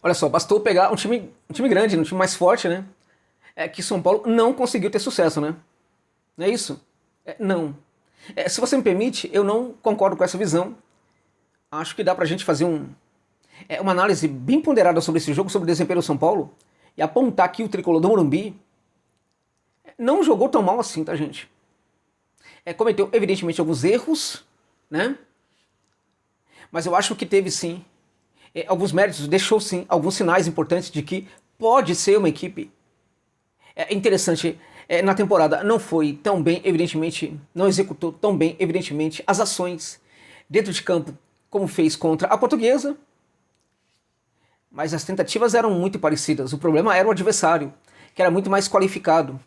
Olha só, bastou pegar um time grande, um time mais forte, né? Que São Paulo não conseguiu ter sucesso, né? Não é isso? Não. Se você me permite, eu não concordo com essa visão. Acho que dá pra gente fazer uma análise bem ponderada sobre esse jogo, sobre o desempenho do São Paulo, e apontar que o tricolor do Morumbi não jogou tão mal assim, tá, gente? Cometeu, evidentemente, alguns erros, né? Mas eu acho que teve, sim, alguns méritos, deixou, sim, alguns sinais importantes de que pode ser uma equipe interessante na temporada. Não foi tão bem, evidentemente, não executou tão bem, evidentemente, as ações dentro de campo como fez contra a Portuguesa, mas as tentativas eram muito parecidas. O problema era o adversário, que era muito mais qualificado.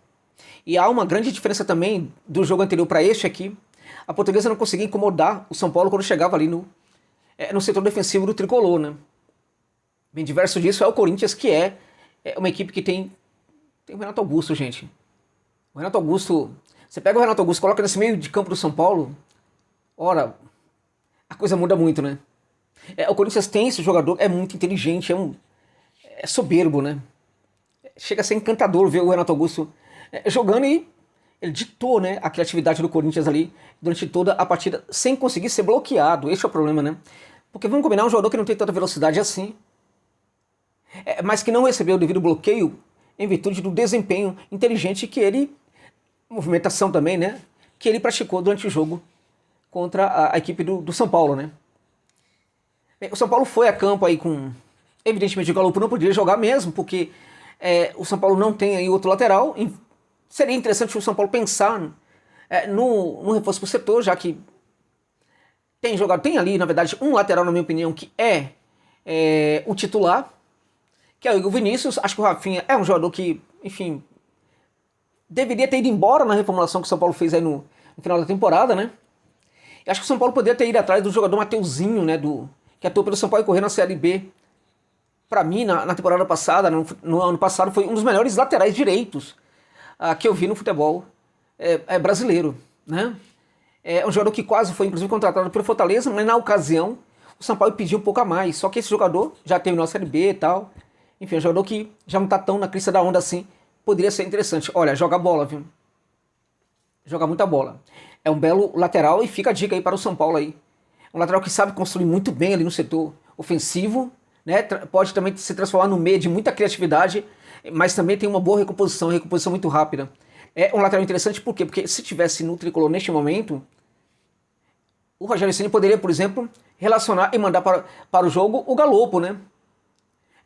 E há uma grande diferença também do jogo anterior para este aqui. A Portuguesa não conseguia incomodar o São Paulo quando chegava ali no setor defensivo do tricolor, né? Bem diverso disso é o Corinthians, que é uma equipe que tem o Renato Augusto, gente. O Renato Augusto, você pega o Renato Augusto, coloca nesse meio de campo do São Paulo, ora, a coisa muda muito, né? O Corinthians tem esse jogador, é muito inteligente, é soberbo, né? Chega a ser encantador ver o Renato Augusto jogando, e ele ditou, né, a criatividade do Corinthians ali durante toda a partida sem conseguir ser bloqueado. Esse é o problema, né? Porque vamos combinar, um jogador que não tem tanta velocidade assim, mas que não recebeu o devido bloqueio em virtude do desempenho inteligente que ele, movimentação também, né, que ele praticou durante o jogo contra a equipe do São Paulo, né? O São Paulo foi a campo aí com, evidentemente, o Galo não podia jogar mesmo, porque o São Paulo não tem aí outro lateral. Seria interessante o São Paulo pensar no reforço pro setor, já que tem ali, na verdade, um lateral, na minha opinião, que o titular, que é o Igor Vinícius. Acho que o Rafinha é um jogador que, enfim, deveria ter ido embora na reformulação que o São Paulo fez aí no final da temporada, né? E acho que o São Paulo poderia ter ido atrás do jogador Mateuzinho, né, que atuou pelo São Paulo e correu na Série B. Pra mim, na temporada passada, no ano passado, foi um dos melhores laterais direitos que eu vi no futebol brasileiro, né? É um jogador que quase foi, inclusive, contratado pelo Fortaleza, mas na ocasião o São Paulo pediu um pouco a mais. Só que esse jogador já terminou a Série B e tal. Enfim, é um jogador que já não tá tão na crista da onda assim. Poderia ser interessante. Olha, joga bola, viu? Joga muita bola. É um belo lateral, e fica a dica aí para o São Paulo aí. Um lateral que sabe construir muito bem ali no setor ofensivo, né? Pode também se transformar no meio de muita criatividade, mas também tem uma boa recomposição muito rápida. É um lateral interessante, por quê? Porque se tivesse no tricolor neste momento, o Rogério Ceni poderia, por exemplo, relacionar e mandar para o jogo o Galopo, né?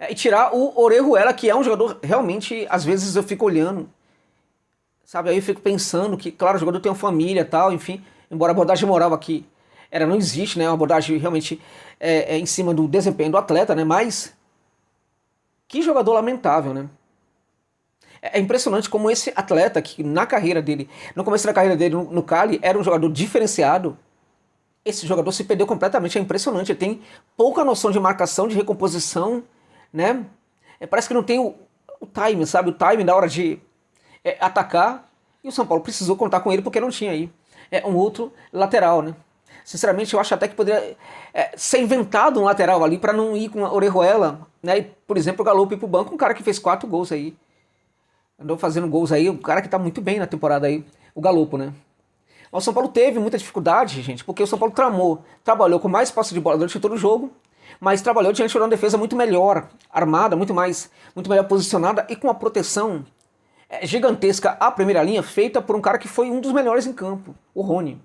E tirar o Orejuela, que é um jogador, realmente, às vezes eu fico olhando, sabe? Aí eu fico pensando que, claro, o jogador tem uma família e tal, enfim, embora a abordagem moral aqui não existe, né? Uma abordagem realmente em cima do desempenho do atleta, né? Mas que jogador lamentável, né? É impressionante como esse atleta, que na carreira dele, no começo da carreira dele no Cali, era um jogador diferenciado. Esse jogador se perdeu completamente, é impressionante. Ele tem pouca noção de marcação, de recomposição, né? Parece que não tem o time, sabe? O time na hora de atacar. E o São Paulo precisou contar com ele porque não tinha aí um outro lateral, né? Sinceramente, eu acho até que poderia ser inventado um lateral ali para não ir com a Orejuela, né? E, por exemplo, o Galo ir pro banco, um cara que fez 4 gols aí. Andou fazendo gols aí, um cara que tá muito bem na temporada aí, o Galopo, né? O São Paulo teve muita dificuldade, gente, porque o São Paulo trabalhou com mais posse de bola durante todo o jogo, mas trabalhou diante de uma defesa muito melhor, armada, muito melhor posicionada e com uma proteção gigantesca à primeira linha, feita por um cara que foi um dos melhores em campo, o Rony.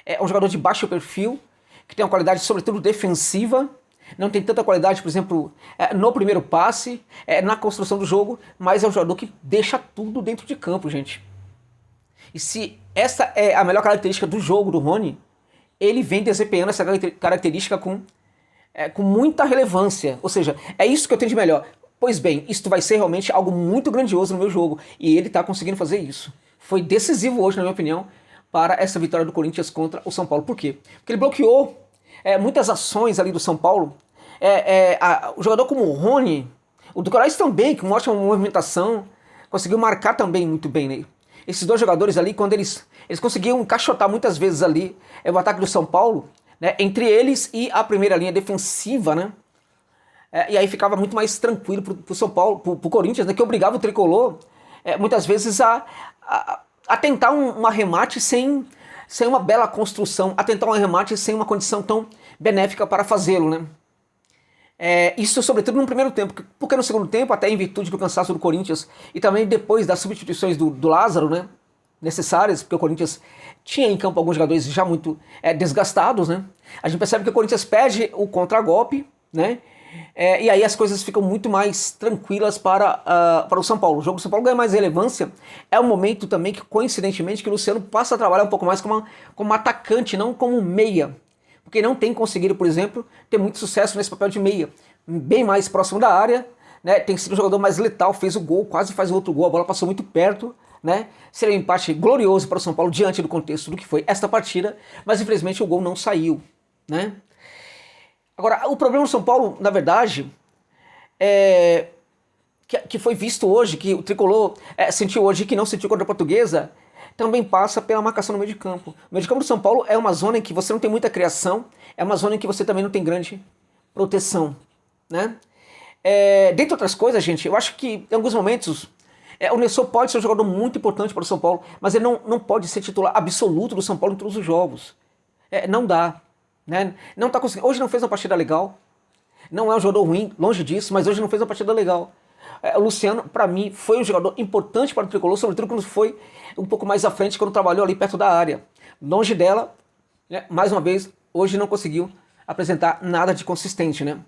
É um jogador de baixo perfil, que tem uma qualidade sobretudo defensiva, não tem tanta qualidade, por exemplo, no primeiro passe, na construção do jogo, mas é um jogador que deixa tudo dentro de campo, gente. E se essa é a melhor característica do jogo do Rony, ele vem desempenhando essa característica com muita relevância. Ou seja, é isso que eu tenho de melhor. Pois bem, isso vai ser realmente algo muito grandioso no meu jogo, e ele está conseguindo fazer isso. Foi decisivo hoje, na minha opinião, para essa vitória do Corinthians contra o São Paulo. Por quê? Porque ele bloqueou muitas ações ali do São Paulo. O jogador como o Rony, o Ducorais também, com uma ótima movimentação, conseguiu marcar também muito bem, né? Esses dois jogadores ali, quando eles conseguiam encaixotar muitas vezes ali o ataque do São Paulo, né, entre eles e a primeira linha defensiva, né? E aí ficava muito mais tranquilo pro São Paulo, pro Corinthians, né, que obrigava o tricolor muitas vezes a tentar um arremate sem uma bela construção, a tentar um arremate sem uma condição tão benéfica para fazê-lo, né? Isso sobretudo no primeiro tempo, porque no segundo tempo, até em virtude do cansaço do Corinthians e também depois das substituições do Lázaro, né, necessárias, porque o Corinthians tinha em campo alguns jogadores já muito desgastados, né? A gente percebe que o Corinthians perde o contragolpe, né? E aí as coisas ficam muito mais tranquilas para o São Paulo. O jogo do São Paulo ganha mais relevância. É um momento também que, coincidentemente, que o Luciano passa a trabalhar um pouco mais como atacante, não como meia. Porque não tem conseguido, por exemplo, ter muito sucesso nesse papel de meia. Bem mais próximo da área, né? Tem sido um jogador mais letal, fez o gol, quase faz o outro gol, a bola passou muito perto, né? Seria um empate glorioso para o São Paulo diante do contexto do que foi esta partida, mas infelizmente o gol não saiu, né? Agora, o problema do São Paulo, na verdade, que foi visto hoje, que o Tricolor sentiu hoje que não sentiu contra a Portuguesa, também passa pela marcação no meio de campo. O meio de campo do São Paulo é uma zona em que você não tem muita criação, é uma zona em que você também não tem grande proteção, né? Dentre outras coisas, gente, eu acho que em alguns momentos o Nilson pode ser um jogador muito importante para o São Paulo, mas ele não pode ser titular absoluto do São Paulo em todos os jogos. Não dá. Né? Não tá conseguindo. Hoje não fez uma partida legal. Não é um jogador ruim, longe disso, mas hoje não fez uma partida legal. O Luciano, para mim, foi um jogador importante para o Tricolor, sobretudo quando foi um pouco mais à frente, quando trabalhou ali perto da área. Longe dela, né? Mais uma vez, hoje não conseguiu apresentar nada de consistente, né?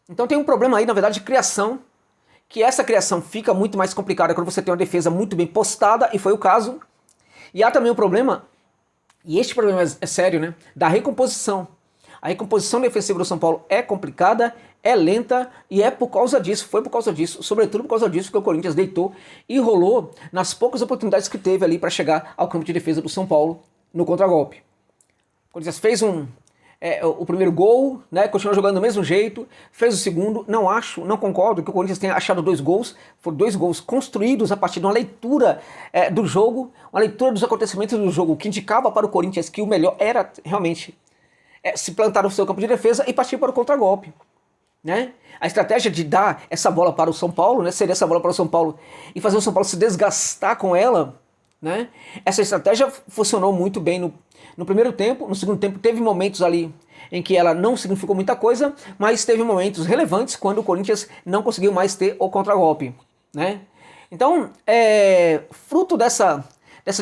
Então tem um problema aí, na verdade, de criação, que essa criação fica muito mais complicada quando você tem uma defesa muito bem postada, e foi o caso. E há também o problema, e este problema é sério, né, da recomposição. A recomposição defensiva do São Paulo é complicada, é lenta, e foi por causa disso, sobretudo por causa disso que o Corinthians deitou e rolou nas poucas oportunidades que teve ali para chegar ao campo de defesa do São Paulo no contragolpe. O Corinthians fez o primeiro gol, né, continuou jogando do mesmo jeito, fez o segundo. Não concordo que o Corinthians tenha achado 2 gols, foram 2 gols construídos a partir de uma leitura do jogo, uma leitura dos acontecimentos do jogo, que indicava para o Corinthians que o melhor era realmente se plantar no seu campo de defesa e partir para o contragolpe, né? A estratégia de dar essa bola para o São Paulo, né, ceder essa bola para o São Paulo e fazer o São Paulo se desgastar com ela, né? Essa estratégia funcionou muito bem no primeiro tempo. No segundo tempo teve momentos ali em que ela não significou muita coisa, mas teve momentos relevantes quando o Corinthians não conseguiu mais ter o contragolpe, né? Então, fruto dessa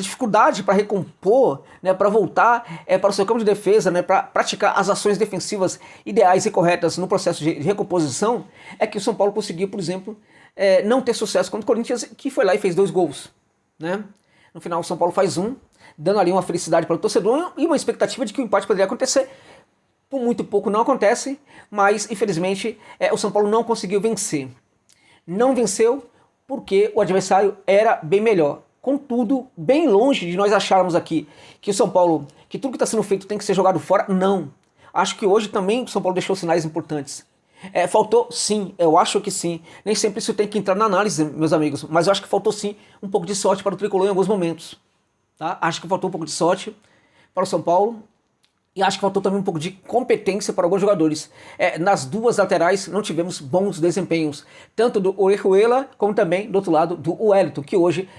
dificuldade para recompor, né, para voltar para o seu campo de defesa, né, para praticar as ações defensivas ideais e corretas no processo de recomposição, é que o São Paulo conseguiu, por exemplo, não ter sucesso contra o Corinthians, que foi lá e fez 2 gols, né? No final o São Paulo faz 1, dando ali uma felicidade para o torcedor e uma expectativa de que o empate poderia acontecer. Por muito pouco não acontece, mas infelizmente o São Paulo não conseguiu vencer. Não venceu porque o adversário era bem melhor. Contudo, bem longe de nós acharmos aqui que o São Paulo, que tudo que está sendo feito tem que ser jogado fora, não. Acho que hoje também o São Paulo deixou sinais importantes. Faltou sim, eu acho que sim. Nem sempre isso tem que entrar na análise, meus amigos, mas eu acho que faltou sim um pouco de sorte para o Tricolor em alguns momentos. Tá? Acho que faltou um pouco de sorte para o São Paulo e acho que faltou também um pouco de competência para alguns jogadores. Nas duas laterais não tivemos bons desempenhos, tanto do Orejuela como também do outro lado do Wellington, que hoje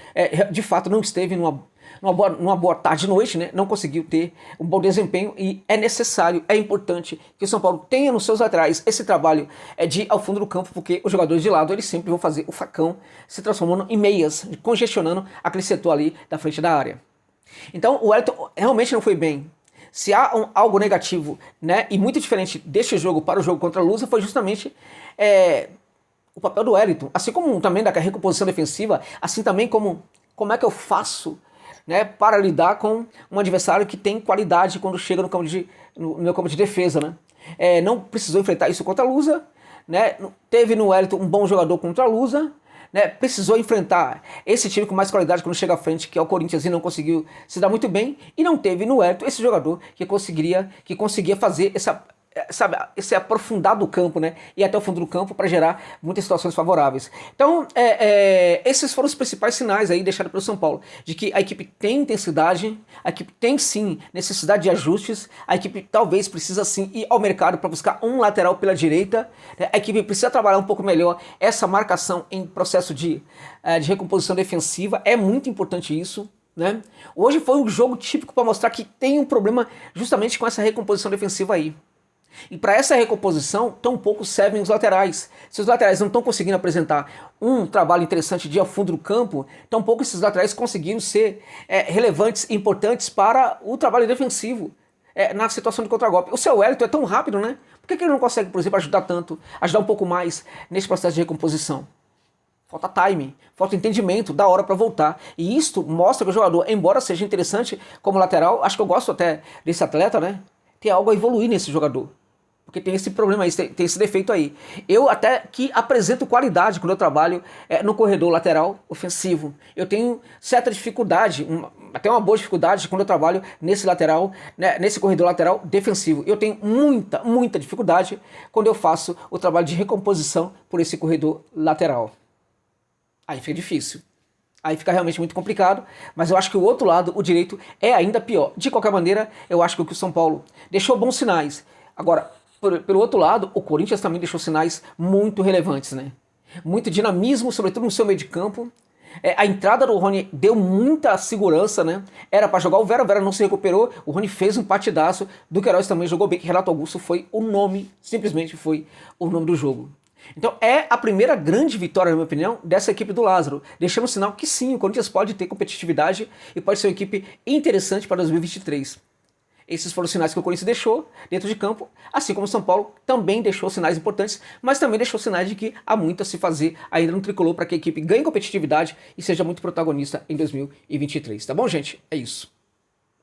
de fato não esteve numa boa tarde e noite, né? Não conseguiu ter um bom desempenho e é necessário, é importante que o São Paulo tenha nos seus laterais esse trabalho de ir ao fundo do campo, porque os jogadores de lado eles sempre vão fazer o facão se transformando em meias, congestionando aquele setor ali da frente da área. Então o Wellington realmente não foi bem. Se há algo negativo, né, e muito diferente deste jogo para o jogo contra a Lusa, foi justamente o papel do Wellington, assim como também da recomposição defensiva, assim também como é que eu faço, né, para lidar com um adversário que tem qualidade quando chega no meu campo de defesa, né? Não precisou enfrentar isso contra a Lusa, né? Teve no Wellington um bom jogador contra a Lusa, né? Precisou enfrentar esse time com mais qualidade quando chega à frente, que é o Corinthians, e não conseguiu se dar muito bem, e não teve no Wellington esse jogador que conseguia fazer sabe, esse aprofundar do campo, né? Ir até o fundo do campo para gerar muitas situações favoráveis. Então, esses foram os principais sinais aí deixados pelo São Paulo, de que a equipe tem intensidade, a equipe tem sim necessidade de ajustes, a equipe talvez precisa sim ir ao mercado para buscar um lateral pela direita, né? A equipe precisa trabalhar um pouco melhor essa marcação em processo de recomposição defensiva, é muito importante isso. Né? Hoje foi um jogo típico para mostrar que tem um problema justamente com essa recomposição defensiva aí. E para essa recomposição, tão pouco servem os laterais. Se os laterais não estão conseguindo apresentar um trabalho interessante de ao fundo do campo, tão pouco esses laterais conseguiram ser relevantes e importantes para o trabalho defensivo na situação de contragolpe. O seu Wellington é tão rápido, né? Por que ele não consegue, por exemplo, ajudar um pouco mais nesse processo de recomposição? Falta timing, falta entendimento da hora para voltar. E isto mostra que o jogador, embora seja interessante como lateral, acho que eu gosto até desse atleta, né? Tem algo a evoluir nesse jogador. Porque tem esse problema aí, tem esse defeito aí. Eu até que apresento qualidade quando eu trabalho no corredor lateral ofensivo. Eu tenho certa dificuldade, até uma boa dificuldade quando eu trabalho nesse lateral, né, nesse corredor lateral defensivo. Eu tenho muita dificuldade quando eu faço o trabalho de recomposição por esse corredor lateral. Aí fica difícil. Aí fica realmente muito complicado, mas eu acho que o outro lado, o direito, é ainda pior. De qualquer maneira, eu acho que o São Paulo deixou bons sinais. Agora, pelo outro lado, o Corinthians também deixou sinais muito relevantes, né? Muito dinamismo, sobretudo no seu meio de campo. A entrada do Rony deu muita segurança, né? Era para jogar o Vera não se recuperou, o Rony fez um partidaço, do Queiroz também jogou bem, que Renato Augusto foi o nome, simplesmente foi o nome do jogo. Então é a primeira grande vitória, na minha opinião, dessa equipe do Lázaro, deixando um sinal que sim, o Corinthians pode ter competitividade e pode ser uma equipe interessante para 2023. Esses foram os sinais que o Corinthians deixou dentro de campo, assim como o São Paulo também deixou sinais importantes, mas também deixou sinais de que há muito a se fazer ainda no tricolor para que a equipe ganhe competitividade e seja muito protagonista em 2023. Tá bom, gente? É isso.